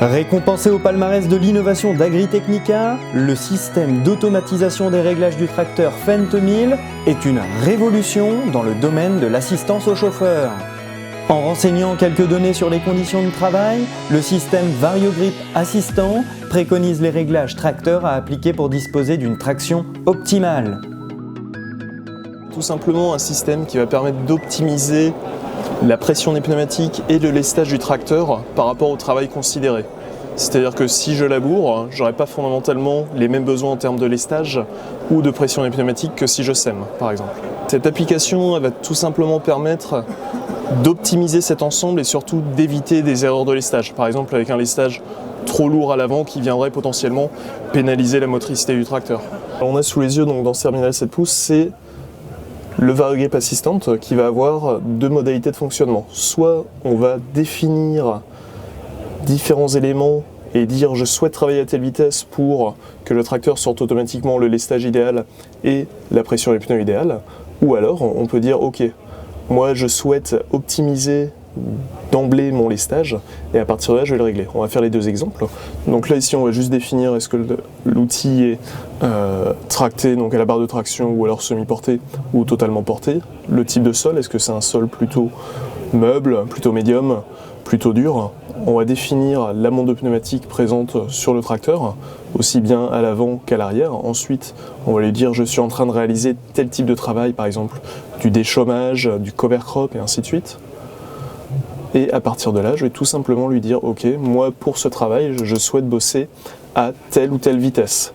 Récompensé au palmarès de l'innovation d'Agritechnica, le système d'automatisation des réglages du tracteur Fendt 1000 est une révolution dans le domaine de l'assistance aux chauffeurs. En renseignant quelques données sur les conditions de travail, le système VarioGrip Assistant préconise les réglages tracteur à appliquer pour disposer d'une traction optimale. Tout simplement un système qui va permettre d'optimiser la pression des pneumatiques et le lestage du tracteur par rapport au travail considéré. C'est-à-dire que si je laboure, je n'aurai pas fondamentalement les mêmes besoins en termes de lestage ou de pression des pneumatiques que si je sème, par exemple. Cette application va tout simplement permettre d'optimiser cet ensemble et surtout d'éviter des erreurs de lestage. Par exemple avec un lestage trop lourd à l'avant qui viendrait potentiellement pénaliser la motricité du tracteur. On a sous les yeux donc, dans ce terminal 7 pouces, c'est le VarioGrip Assistant qui va avoir deux modalités de fonctionnement. Soit on va définir différents éléments et dire je souhaite travailler à telle vitesse pour que le tracteur sorte automatiquement le lestage idéal et la pression des pneus idéale. Ou alors on peut dire ok, moi je souhaite optimiser d'emblée mon lestage et à partir de là je vais le régler. On va faire les deux exemples. Donc là ici on va juste définir est-ce que l'outil est tracté donc à la barre de traction ou alors semi-porté ou totalement porté. Le type de sol, est-ce que c'est un sol plutôt meuble, plutôt médium, plutôt dur. On va définir l'amende de pneumatique présente sur le tracteur, aussi bien à l'avant qu'à l'arrière. Ensuite, on va lui dire je suis en train de réaliser tel type de travail, par exemple du déchômage, du cover crop et ainsi de suite. Et à partir de là, je vais tout simplement lui dire ok, moi pour ce travail, je souhaite bosser à telle ou telle vitesse.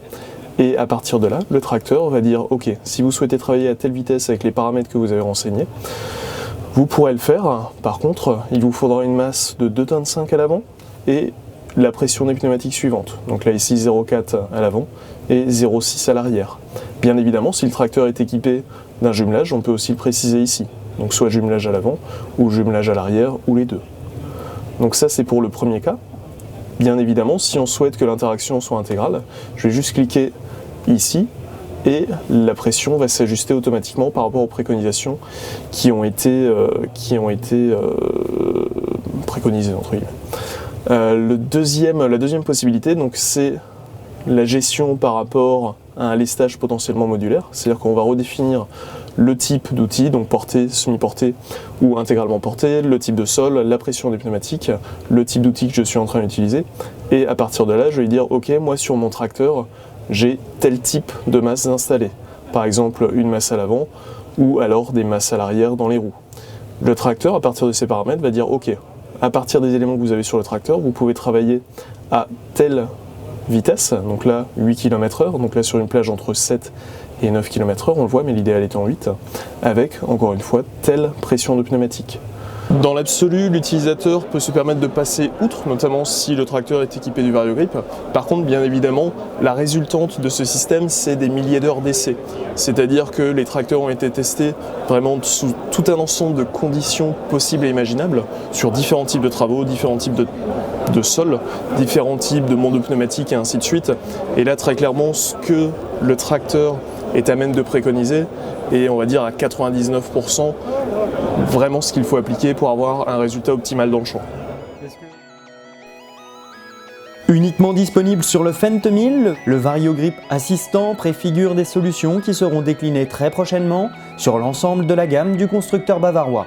Et à partir de là, le tracteur va dire ok, si vous souhaitez travailler à telle vitesse avec les paramètres que vous avez renseignés, vous pourrez le faire. Par contre, il vous faudra une masse de 2,5 tonnes à l'avant et la pression des pneumatiques suivante. Donc là ici 0,4 à l'avant et 0,6 à l'arrière. Bien évidemment, si le tracteur est équipé d'un jumelage, on peut aussi le préciser ici. Donc soit jumelage à l'avant ou jumelage à l'arrière ou les deux. Donc ça c'est pour le premier cas. Bien évidemment, si on souhaite que l'interaction soit intégrale, je vais juste cliquer ici et la pression va s'ajuster automatiquement par rapport aux préconisations qui ont été préconisées entre guillemets. La deuxième possibilité, donc, c'est la gestion par rapport à un lestage potentiellement modulaire, c'est-à-dire qu'on va redéfinir le type d'outil, donc porté, semi-porté ou intégralement porté, le type de sol, la pression des pneumatiques, le type d'outil que je suis en train d'utiliser, et à partir de là, je vais dire ok, moi sur mon tracteur, j'ai tel type de masse installée, par exemple une masse à l'avant ou alors des masses à l'arrière dans les roues. Le tracteur, à partir de ces paramètres, va dire ok, à partir des éléments que vous avez sur le tracteur, vous pouvez travailler à telle vitesse, donc là 8 km/h, donc là sur une plage entre 7 et 9 km/h, on le voit, mais l'idéal est en 8, avec encore une fois telle pression de pneumatique. Dans l'absolu, l'utilisateur peut se permettre de passer outre, notamment si le tracteur est équipé du VarioGrip. Par contre, bien évidemment, la résultante de ce système, c'est des milliers d'heures d'essai. C'est-à-dire que les tracteurs ont été testés vraiment sous tout un ensemble de conditions possibles et imaginables, sur différents types de travaux, différents types de sols, différents types de mondes pneumatiques et ainsi de suite. Et là, très clairement, ce que le tracteur est à même de préconiser, et on va dire à 99%, vraiment ce qu'il faut appliquer pour avoir un résultat optimal dans le champ. Uniquement disponible sur le Fendt 1000, le VarioGrip Assistant préfigure des solutions qui seront déclinées très prochainement sur l'ensemble de la gamme du constructeur bavarois.